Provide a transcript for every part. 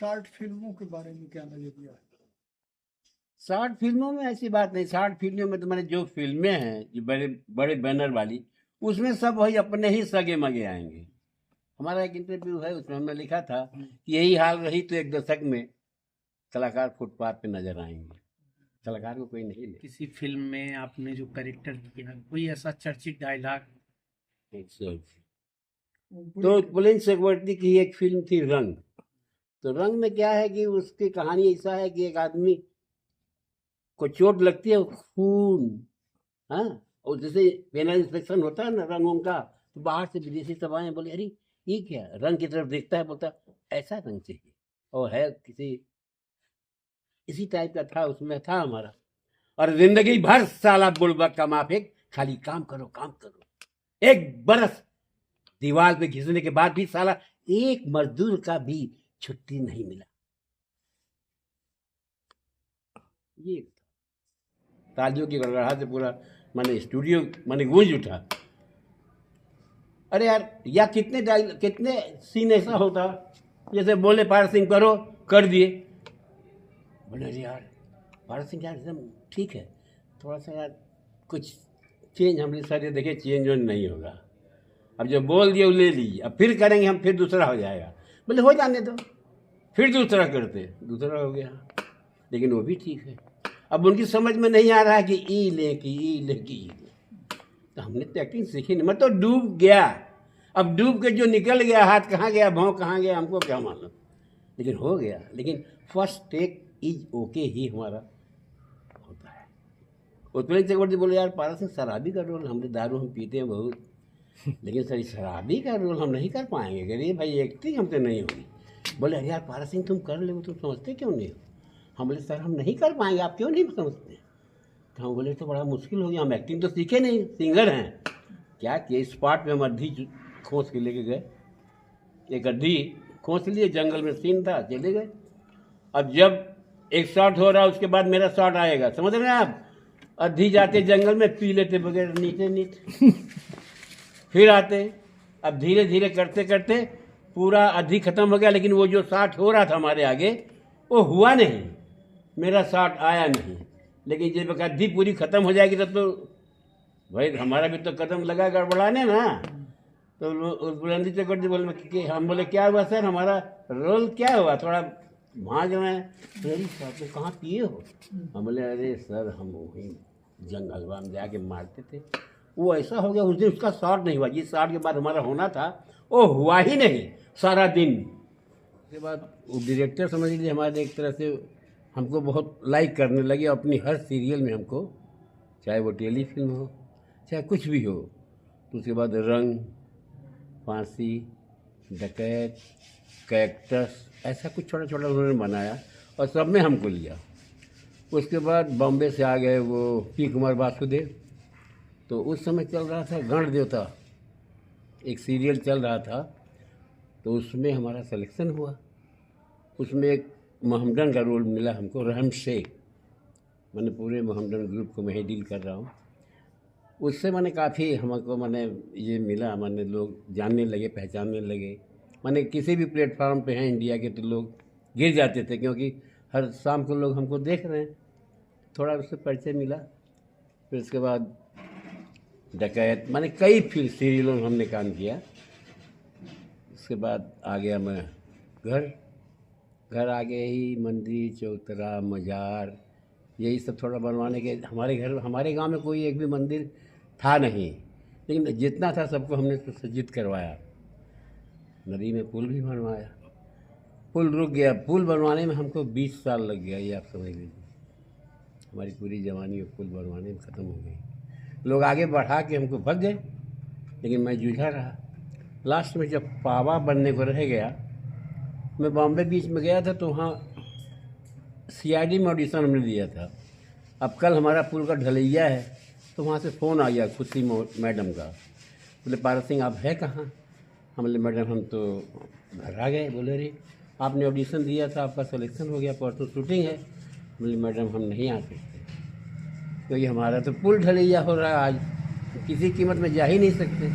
Short फिल्मों के बारे में क्या नजरिया है? शॉर्ट फिल्मों में ऐसी बात नहीं। शॉर्ट फिल्मों में तो मैंने जो फिल्में हैं जो बड़े बड़े बैनर वाली, उसमें सब वही अपने ही सगे मगे आएंगे। हमारा एक इंटरव्यू है, उसमें हमने लिखा था कि यही हाल रही तो एक दशक में कलाकार फुटपाथ पे नजर आएंगे, कलाकार को कोई नहीं ले। किसी फिल्म में आपने जो कैरेक्टर किया, कोई ऐसा चर्चित डायलॉग? तो पुलिस चक्रवर्ती की एक फिल्म थी रंग। तो रंग में क्या है कि उसकी कहानी ऐसा है कि एक आदमी को चोट लगती है, खून, हाँ, और जैसे पेनल इंस्पेक्शन होता है ना रंगों का, तो बाहर से विदेशी सब आए, बोले अरे ये क्या, रंग की तरफ देखता है, बोलता ऐसा रंग चाहिए, और है किसी इसी टाइप का था, उसमें था हमारा। और जिंदगी भर साला बुड़बक का माफिक, खाली काम करो काम करो। एक बरस दीवार पे घिसने के बाद भी साला एक मजदूर का भी छुट्टी नहीं मिला। ये तालियों की गड़गड़ाहट से पूरा माने स्टूडियो माने गूंज उठा। अरे यार, या कितने सीन ऐसा होता जैसे बोले पार सिंह करो, कर दिए, बोले अरे यार पार सिंह यार एकदम ठीक है, थोड़ा सा यार कुछ चेंज, हमने सर ये देखे चेंज नहीं होगा, अब जो बोल दिए वो ले लीजिए, अब फिर करेंगे हम, फिर दूसरा हो जाएगा। बोले हो जाने दो, फिर दूसरा करते, दूसरा हो गया, लेकिन वो भी ठीक है। अब उनकी समझ में नहीं आ रहा है कि ई ले की ई ले की ई ले। तो हमने तो एक्टिंग सीखी नहीं, मैं तो डूब गया। अब डूब के जो निकल गया, हाथ कहाँ गया, भाव कहाँ गया, हमको क्या मालूम, लेकिन हो गया। लेकिन फर्स्ट टेक इज ओके ही हमारा होता है। उत्पल चक्रवर्ती बोले यार पारस सिंह शराबी का रोल, हमने दारू हम पीते हैं बहुत, लेकिन सर शराबी का रोल हम नहीं कर पाएंगे, गरीब भाई एक्टिंग हमसे नहीं होगी। बोले अरे यार पारस सिंह तुम कर ले, तुम समझते क्यों नहीं हो? हम बोले सर हम नहीं कर पाएंगे, आप क्यों नहीं समझते? तो हम बोले तो बड़ा मुश्किल हो गया, हम एक्टिंग तो सीखे नहीं, सिंगर हैं। क्या किए, स्पॉट पे हम अड्डी खोस के लेके गए, एक अड्डी खोस लिए, जंगल में सीन था, चले गए। अब जब एक शॉट हो रहा है, उसके बाद मेरा शॉट आएगा, समझ रहे हैं आप? अड्डी जाते जंगल में, पी लेते बगैर नीचे नीचे फिर आते। अब धीरे धीरे करते करते पूरा अड्डी खत्म हो गया, लेकिन वो जो शॉट हो रहा था हमारे आगे वो हुआ नहीं, मेरा शॉट आया नहीं। लेकिन जब अड्डी पूरी खत्म हो जाएगी तब तो भाई हमारा भी तो कदम लगा गड़बड़ाने ना। तो बुलंदी चक्रवर्ती बोले कि हम बोले क्या हुआ सर, हमारा रोल क्या हुआ, थोड़ा भाग रहे हैं। अरे साहब तो कहाँ पिए हो? हम बोले अरे सर हम वहीं जंगलवा में जाके मारते थे, वो ऐसा हो गया उस दिन, उसका शॉट नहीं हुआ, जिस शॉट के बाद हमारा होना था वो हुआ ही नहीं सारा दिन। उसके बाद वो डायरेक्टर समझ लीजिए हमारे एक तरह से हमको बहुत लाइक करने लगे, अपनी हर सीरियल में हमको, चाहे वो टेली फिल्म हो चाहे कुछ भी हो। तो उसके बाद रंग, फांसी, डकैत, कैक्टस, ऐसा कुछ छोटा छोटा उन्होंने बनाया और सब में हमको लिया। उसके बाद बॉम्बे से आ गए वो पी कुमार वासुदेव, तो उस समय चल रहा था गण देवता, एक सीरियल चल रहा था, तो उसमें हमारा सिलेक्शन हुआ। उसमें एक मोहम्मदन का रोल मिला हमको, रहम शेख, मैंने पूरे मोहम्मदन ग्रुप को मैं ही डील कर रहा हूँ। उससे मैंने काफ़ी हमको मैंने ये मिला, मैंने लोग जानने लगे, पहचानने लगे। मैंने किसी भी प्लेटफार्म पे हैं इंडिया के तो लोग गिर जाते थे, क्योंकि हर शाम को लोग हमको देख रहे हैं, थोड़ा उससे परिचय मिला। फिर उसके बाद डकैत, मैंने कई फिर सीरियलों में हमने काम किया। उसके बाद आ गया मैं घर आ गए ही मंदिर, चौतरा, मजार, यही सब थोड़ा बनवाने के। हमारे गांव में कोई एक भी मंदिर था नहीं, लेकिन जितना था सबको हमने सुसज्जित करवाया। नदी में पुल भी बनवाया, पुल रुक गया, पुल बनवाने में हमको 20 साल लग गया, ये आप समझ लीजिए। हमारी पूरी जवानी पुल बनवाने में ख़त्म हो गई। लोग आगे बढ़ा के हमको भग गए, लेकिन मैं जूझा रहा। लास्ट में जब पावा बनने को रह गया, मैं बॉम्बे बीच में गया था, तो वहाँ CID में ऑडिशन हमने दिया था। अब कल हमारा पुल का ढलैया है, तो वहाँ से फ़ोन आ गया खुशी मैडम का, बोले पारस सिंह आप है कहाँ? हम बोले मैडम हम तो घर आ गए। बोले अरे आपने ऑडिशन दिया था, आपका सिलेक्शन हो गया, परसों शूटिंग है। बोले मैडम हम नहीं आ सकते, क्योंकि हमारा तो पुल ढलैया हो रहा है आज, किसी कीमत में जा ही नहीं सकते।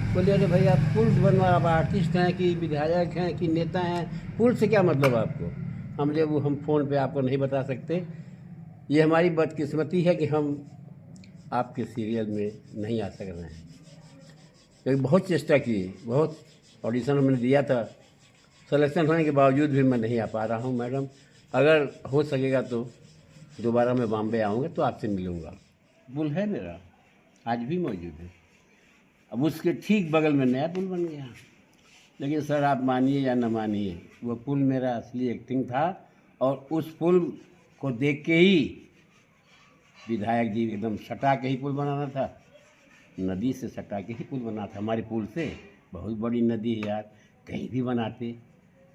बोले अरे भाई आप पुल बनवा, आप आर्टिस्ट हैं कि विधायक हैं कि नेता हैं, पुल से क्या मतलब आपको? हमने वो हम फ़ोन पे आपको नहीं बता सकते। ये हमारी बदकिस्मती है कि हम आपके सीरियल में नहीं आ सक रहे हैं, क्योंकि बहुत चेष्टा की, बहुत ऑडिशन हमने दिया था, सिलेक्शन होने के बावजूद भी मैं नहीं आ पा रहा हूँ। मैडम अगर हो सकेगा तो दोबारा मैं बॉम्बे आऊँगा तो आपसे मिलूँगा। पुल है मेरा, आज भी मौजूद है। अब उसके ठीक बगल में नया पुल बन गया। लेकिन सर आप मानिए या न मानिए, वो पुल मेरा असली एक्टिंग था, और उस पुल को देख के ही विधायक जी एकदम सटा के ही पुल बनाना था, नदी से सटा के ही पुल बना था। हमारे पुल से बहुत बड़ी नदी है यार, कहीं भी बनाते।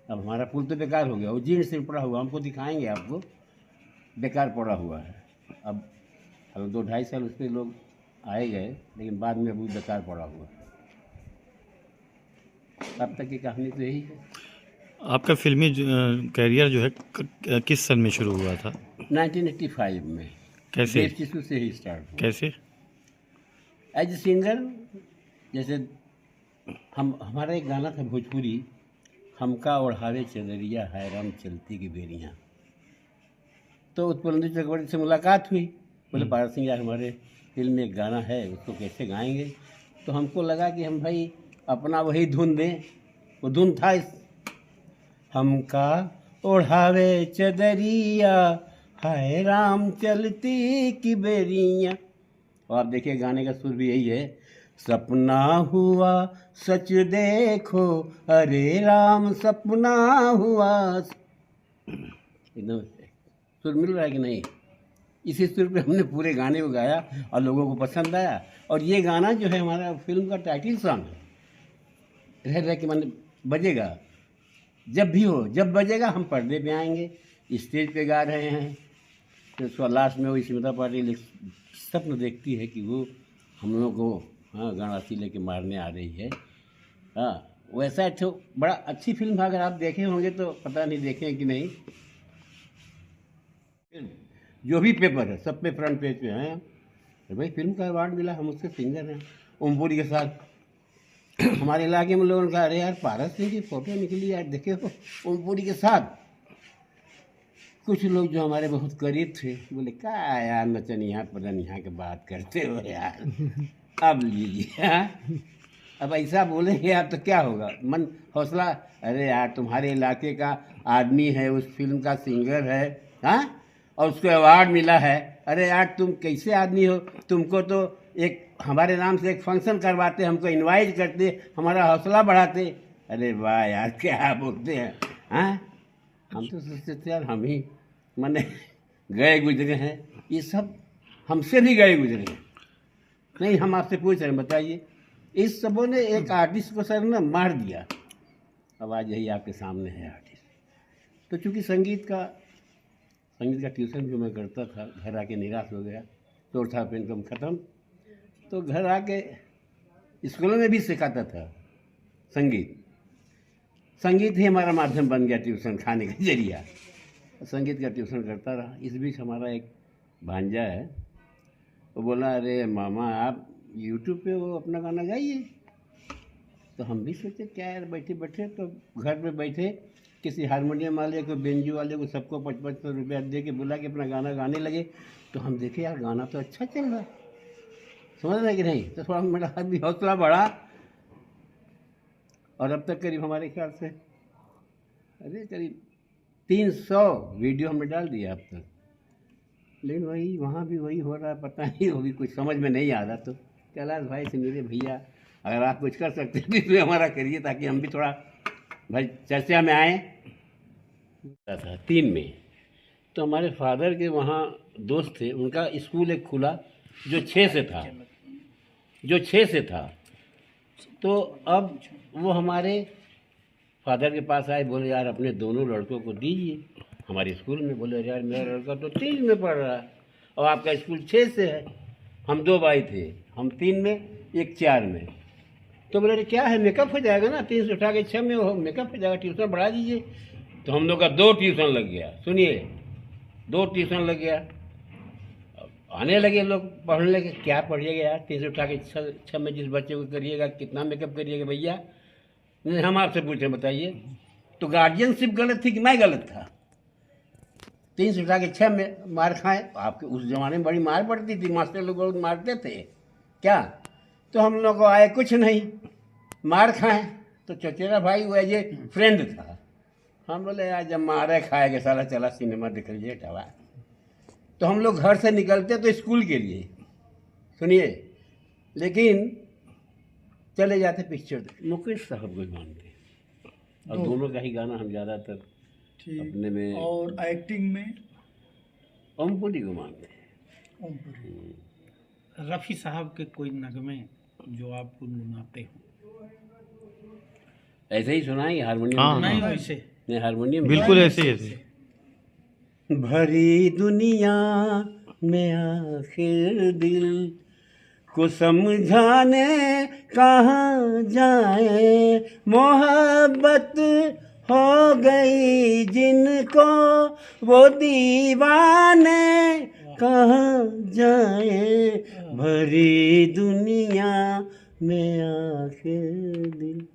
अब हमारा पुल तो बेकार हो गया, वो जीर्ण से पड़ा हुआ, हमको दिखाएंगे आपको, बेकार पड़ा हुआ है। अब 2-2.5 साल उस पर लोग आए गए, लेकिन बाद में वो बेकार पड़ा हुआ है। अब तक की कहानी तो यही है। आपका फिल्मी कैरियर जो है किस सन में शुरू हुआ था? 1985 में। कैसे? देव शिशु से ही स्टार्ट हुआ। कैसे? एज ए सिंगर, जैसे हमारा एक गाना था भोजपुरी, हमका ओढ़ावे चदरिया है राम चलती की बेरियाँ। तो उत्पल चक्रवर्ती से मुलाकात हुई, बोले पारस सिंह यार हमारे फिल्म में एक गाना है, उसको कैसे गाएंगे? तो हमको लगा कि हम भाई अपना वही धुन दें। वो धुन था इस, हमका ओढ़ावे चदरिया हाय राम चलती की बेरियाँ। और आप देखिए गाने का सुर भी यही है, सपना हुआ सच देखो अरे राम सपना हुआ। एकदम सुर मिल रहा है कि नहीं? इसी सुर पे हमने पूरे गाने को गाया और लोगों को पसंद आया। और ये गाना जो है हमारा फिल्म का टाइटल सॉन्ग है। रह रह के मन बजेगा, जब भी हो, जब बजेगा हम पर्दे पे आएंगे, स्टेज पे गा रहे हैं। तो उसका लास्ट में वो स्मिता पाटिल स्वप्न देखती है कि वो हम लोगों को गणासी लेके मारने आ रही है। वैसा तो बड़ा अच्छी फिल्म है, अगर आप देखे होंगे तो, पता नहीं देखें कि नहीं। जो भी पेपर है सब पे फ्रंट पेज पे हैं, तो भाई फिल्म का अवार्ड मिला, हम उसके सिंगर हैं। ओमपुरी के साथ हमारे इलाके में लोगों ने कहा अरे यार पारस सिंह की फ़ोटो निकली यार, देखे हो ओमपुरी के साथ। कुछ लोग जो हमारे बहुत करीब थे बोले क्या यार नचन यहाँ पदन यहाँ के बात करते हो यार, अब लीजिए। अब ऐसा बोलेंगे आप तो क्या होगा, मन हौसला। अरे यार तुम्हारे इलाके का आदमी है, उस फिल्म का सिंगर है, हाँ, और उसको अवार्ड मिला है। अरे यार तुम कैसे आदमी हो, तुमको तो एक हमारे नाम से एक फंक्शन करवाते, हमको इनवाइट करते, हमारा हौसला बढ़ाते। अरे वाह यार क्या बोलते हैं, हाँ। हम तो सोचते थे यार हम ही माने गए गुजरे हैं, ये सब हमसे भी गए गुजरे हैं। नहीं, हम आपसे पूछ रहे हैं, बताइए इस सबों ने एक आर्टिस्ट को सर ना मार दिया। अब आज यही आपके सामने है आर्टिस्ट। तो चूँकि संगीत का ट्यूशन जो मैं करता था, घर आके निराश हो गया, चौथा पे इनकम ख़त्म, तो घर आके स्कूलों में भी सिखाता था संगीत ही हमारा माध्यम बन गया, ट्यूशन खाने का जरिया। संगीत का ट्यूशन करता रहा। इस बीच हमारा एक भांजा है, वो बोला अरे मामा आप यूट्यूब पे वो अपना गाना गाइए। तो हम भी सोचे क्या यार, बैठे बैठे तो घर में बैठे किसी हारमोनियम वाले को, बेंजू वाले को, सबको 5500 रुपया दे के बुला के अपना गाना गाने लगे। तो हम देखे यार गाना तो अच्छा चल रहा, समझ रहे कि नहीं? तो थोड़ा मेरा भी हौसला बढ़ा, और अब तक करीब हमारे ख्याल से करीब 300 वीडियो हमने डाल दिया अब तक। लेकिन वही वहाँ भी वही हो रहा है, पता नहीं, वो भी कुछ समझ में नहीं आ रहा। तो कैलाश भाई से मेरे भैया अगर आप कुछ कर सकते हैं तो हमारा करिए, ताकि हम भी थोड़ा भाई चर्चा में आए। था 3 में तो हमारे फादर के वहाँ दोस्त थे, उनका स्कूल एक खुला जो 6 से था। तो अब वो हमारे फादर के पास आए, बोले यार अपने दोनों लड़कों को दीजिए हमारे स्कूल में। बोले यार मेरा लड़का तो 3 में पढ़ रहा है और आपका स्कूल 6 से है। हम 2 भाई थे, हम 3 में, एक 4 में। तो बोले अरे क्या है, मेकअप हो जाएगा ना, 3 से उठा के 6 में हो, मेकअप हो जाएगा, ट्यूशन बढ़ा दीजिए। तो हम लोग का 2 ट्यूशन लग गया। सुनिए, 2 ट्यूशन लग गया। आने लगे लोग पढ़ने लगे, क्या पढ़िएगा यार, 300 उठा के छः में जिस बच्चे को करिएगा कितना मेकअप करिएगा भैया। नहीं, हम आपसे पूछे बताइए, तो गार्जियनशिप गलत थी कि मैं गलत था? 300 उठा के 6 में मार खाए, आपके उस ज़माने में बड़ी मार पड़ती थी, मास्टर लोग बहुत मारते थे क्या? तो हम लोग को आए कुछ नहीं, मार खाए। तो चचेरा भाई वो एज ए फ्रेंड था, हम बोले यार जब मारे खाएगा साला, चला सिनेमा देख लीजिए टवा। तो हम लोग घर से निकलते तो स्कूल के लिए, सुनिए, लेकिन चले जाते पिक्चर मुकेश साहब को मानते, और दोनों का ही गाना हम ज़्यादातर ठीक। अपने में और एक्टिंग में ओमपुरी को मानते हैं। ओमपुरी। रफ़ी साहब के कोई नगमे जो आप गुनगुनाते हो? ऐसे ही सुनाएंगे हारमोनियम हाँ, में? नहीं वैसे। नहीं, हारमोनियम बिल्कुल ऐसे ही ऐसे। भरी दुनिया में आखिर दिल को समझाने कहाँ जाए, मोहब्बत हो गई जिनको वो दीवाने कहाँ जाए, भरी दुनिया में आखिर दिल।